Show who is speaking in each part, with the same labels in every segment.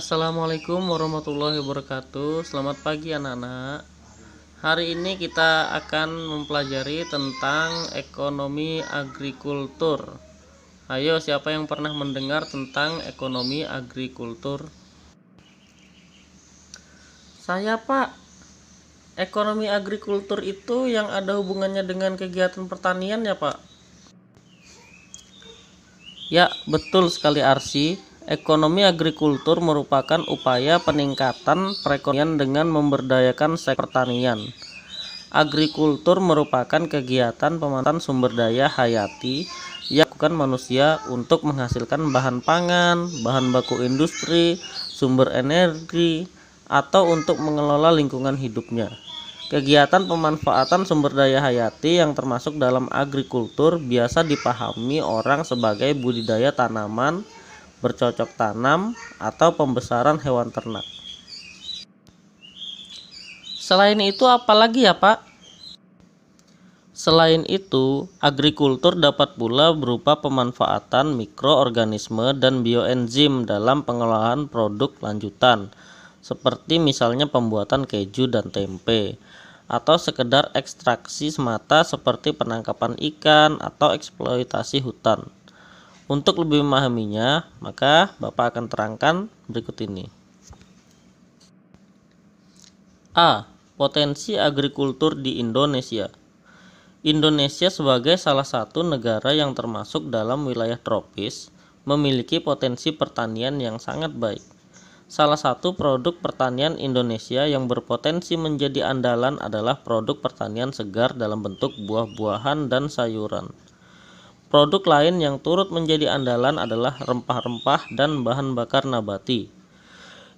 Speaker 1: Assalamualaikum warahmatullahi wabarakatuh. Selamat pagi anak-anak. Hari ini kita akan mempelajari tentang ekonomi agrikultur. Ayo, siapa yang pernah mendengar tentang ekonomi agrikultur? Saya, Pak. Ekonomi agrikultur itu yang ada hubungannya dengan kegiatan pertanian ya, Pak? Ya, betul sekali Arsi. Ekonomi agrikultur merupakan upaya peningkatan perekonomian dengan memberdayakan sektor pertanian. Agrikultur merupakan kegiatan pemanfaatan sumber daya hayati yang dilakukan manusia untuk menghasilkan bahan pangan, bahan baku industri, sumber energi, atau untuk mengelola lingkungan hidupnya. Kegiatan pemanfaatan sumber daya hayati yang termasuk dalam agrikultur biasa dipahami orang sebagai budidaya tanaman, bercocok tanam, atau pembesaran hewan ternak. Selain itu apa lagi ya, Pak? Selain itu, agrikultur dapat pula berupa pemanfaatan mikroorganisme dan bioenzim dalam pengolahan produk lanjutan, seperti misalnya pembuatan keju dan tempe, atau sekedar ekstraksi semata seperti penangkapan ikan atau eksploitasi hutan. Untuk lebih memahaminya, maka Bapak akan terangkan berikut ini. A. Potensi agrikultur di Indonesia. Indonesia sebagai salah satu negara yang termasuk dalam wilayah tropis, memiliki potensi pertanian yang sangat baik. Salah satu produk pertanian Indonesia yang berpotensi menjadi andalan adalah produk pertanian segar dalam bentuk buah-buahan dan sayuran. Produk lain yang turut menjadi andalan adalah rempah-rempah dan bahan bakar nabati.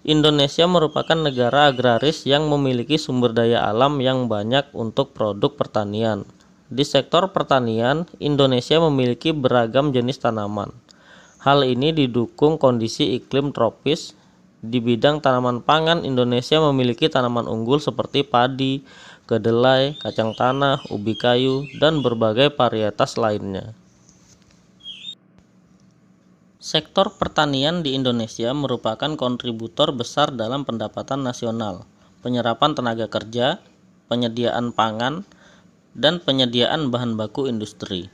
Speaker 1: Indonesia merupakan negara agraris yang memiliki sumber daya alam yang banyak untuk produk pertanian. Di sektor pertanian, Indonesia memiliki beragam jenis tanaman. Hal ini didukung kondisi iklim tropis. Di bidang tanaman pangan, Indonesia memiliki tanaman unggul seperti padi, kedelai, kacang tanah, ubi kayu, dan berbagai varietas lainnya. Sektor pertanian di Indonesia merupakan kontributor besar dalam pendapatan nasional, penyerapan tenaga kerja, penyediaan pangan, dan penyediaan bahan baku industri.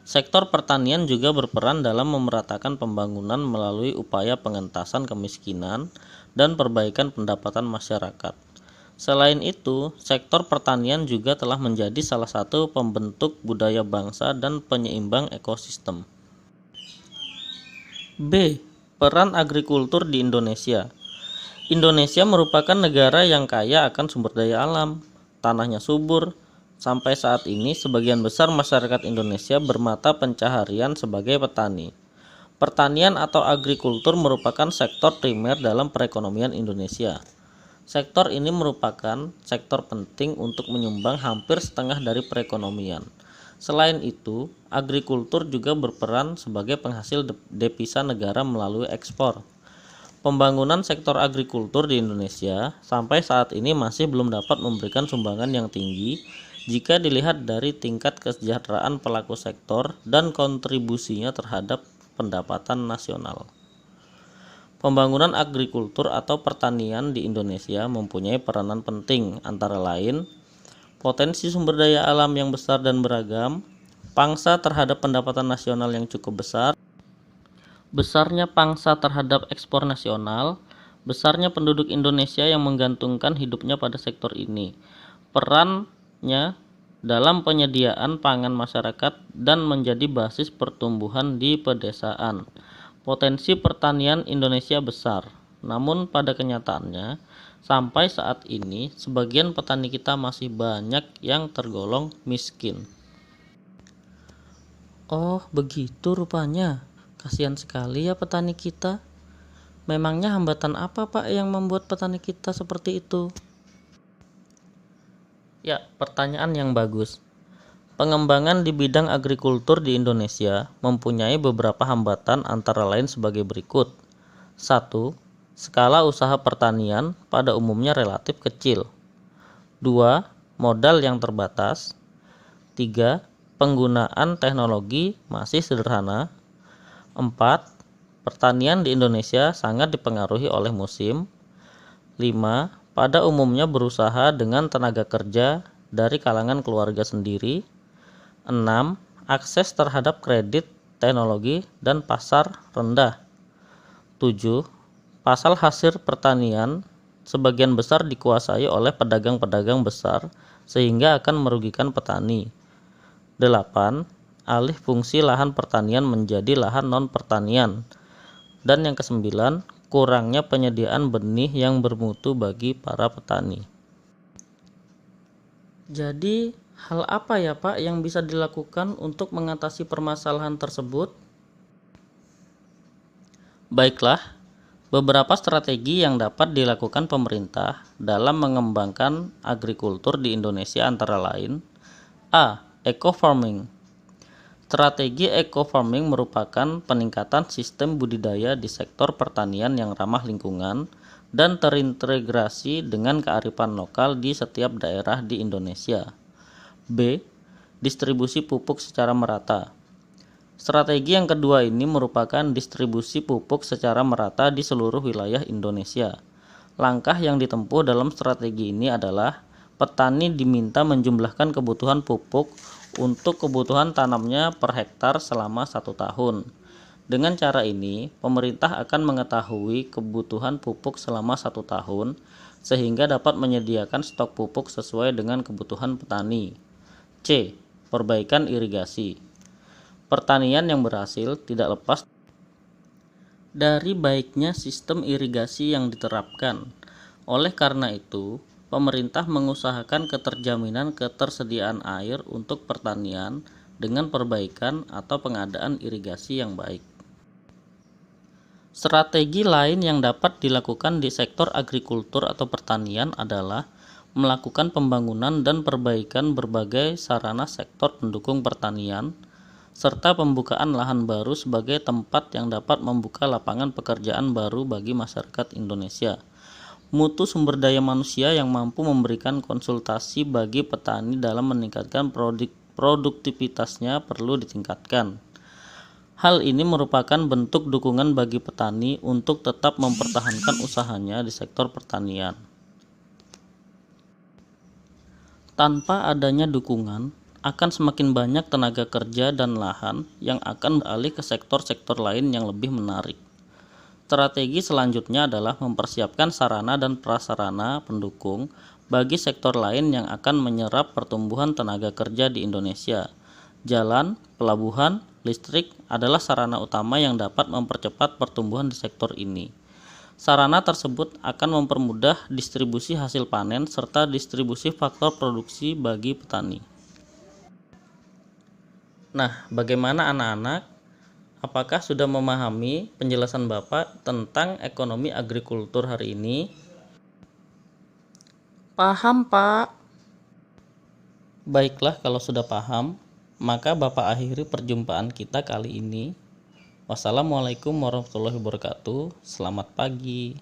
Speaker 1: Sektor pertanian juga berperan dalam memeratakan pembangunan melalui upaya pengentasan kemiskinan dan perbaikan pendapatan masyarakat. Selain itu, sektor pertanian juga telah menjadi salah satu pembentuk budaya bangsa dan penyeimbang ekosistem. B. Peran agrikultur di Indonesia. Indonesia merupakan negara yang kaya akan sumber daya alam. Tanahnya subur. Sampai saat ini, sebagian besar masyarakat Indonesia bermata pencaharian sebagai petani. Pertanian atau agrikultur merupakan sektor primer dalam perekonomian Indonesia. Sektor ini merupakan sektor penting untuk menyumbang hampir setengah dari perekonomian. Selain itu, agrikultur juga berperan sebagai penghasil devisa negara melalui ekspor. Pembangunan sektor agrikultur di Indonesia sampai saat ini masih belum dapat memberikan sumbangan yang tinggi jika dilihat dari tingkat kesejahteraan pelaku sektor dan kontribusinya terhadap pendapatan nasional. Pembangunan agrikultur atau pertanian di Indonesia mempunyai peranan penting, antara lain potensi sumber daya alam yang besar dan beragam, pangsa terhadap pendapatan nasional yang cukup besar, besarnya pangsa terhadap ekspor nasional, besarnya penduduk Indonesia yang menggantungkan hidupnya pada sektor ini, perannya dalam penyediaan pangan masyarakat dan menjadi basis pertumbuhan di pedesaan. Potensi pertanian Indonesia besar, namun pada kenyataannya, sampai saat ini sebagian petani kita masih banyak yang tergolong miskin. Oh, begitu rupanya. Kasihan sekali ya petani kita. Memangnya hambatan apa, Pak, yang membuat petani kita seperti itu? Ya, pertanyaan yang bagus. Pengembangan di bidang agrikultur di Indonesia mempunyai beberapa hambatan, antara lain sebagai berikut. 1. Skala usaha pertanian pada umumnya relatif kecil. 2. Modal yang terbatas. 3. Penggunaan teknologi masih sederhana. 4. Pertanian di Indonesia sangat dipengaruhi oleh musim. 5. Pada umumnya berusaha dengan tenaga kerja dari kalangan keluarga sendiri. 6. Akses terhadap kredit, teknologi, dan pasar rendah. 7. Pasar hasil pertanian sebagian besar dikuasai oleh pedagang-pedagang besar sehingga akan merugikan petani. 8. Alih fungsi lahan pertanian menjadi lahan non-pertanian. Dan yang kesembilan, kurangnya penyediaan benih yang bermutu bagi para petani. Jadi, hal apa ya Pak yang bisa dilakukan untuk mengatasi permasalahan tersebut? Baiklah, beberapa strategi yang dapat dilakukan pemerintah dalam mengembangkan agrikultur di Indonesia antara lain: A. Eco-farming. Strategi eco-farming merupakan peningkatan sistem budidaya di sektor pertanian yang ramah lingkungan dan terintegrasi dengan kearifan lokal di setiap daerah di Indonesia. B. Distribusi pupuk secara merata. Strategi yang kedua ini merupakan distribusi pupuk secara merata di seluruh wilayah Indonesia. Langkah yang ditempuh dalam strategi ini adalah petani diminta menjumlahkan kebutuhan pupuk untuk kebutuhan tanamnya per hektar selama 1 tahun. Dengan cara ini, pemerintah akan mengetahui kebutuhan pupuk selama 1 tahun sehingga dapat menyediakan stok pupuk sesuai dengan kebutuhan petani. C. Perbaikan irigasi. Pertanian yang berhasil tidak lepas dari baiknya sistem irigasi yang diterapkan. Oleh karena itu, pemerintah mengusahakan keterjaminan ketersediaan air untuk pertanian dengan perbaikan atau pengadaan irigasi yang baik. Strategi lain yang dapat dilakukan di sektor agrikultur atau pertanian adalah melakukan pembangunan dan perbaikan berbagai sarana sektor pendukung pertanian, serta pembukaan lahan baru sebagai tempat yang dapat membuka lapangan pekerjaan baru bagi masyarakat Indonesia. Mutu sumber daya manusia yang mampu memberikan konsultasi bagi petani dalam meningkatkan produktivitasnya perlu ditingkatkan. Hal ini merupakan bentuk dukungan bagi petani untuk tetap mempertahankan usahanya di sektor pertanian. Tanpa adanya dukungan, akan semakin banyak tenaga kerja dan lahan yang akan beralih ke sektor-sektor lain yang lebih menarik. Strategi selanjutnya adalah mempersiapkan sarana dan prasarana pendukung bagi sektor lain yang akan menyerap pertumbuhan tenaga kerja di Indonesia. Jalan, pelabuhan, listrik adalah sarana utama yang dapat mempercepat pertumbuhan di sektor ini. Sarana tersebut akan mempermudah distribusi hasil panen serta distribusi faktor produksi bagi petani. Nah, bagaimana anak-anak? Apakah sudah memahami penjelasan Bapak tentang ekonomi agrikultur hari ini? Paham, Pak. Baiklah, kalau sudah paham, maka Bapak akhiri perjumpaan kita kali ini. Wassalamualaikum warahmatullahi wabarakatuh. Selamat pagi.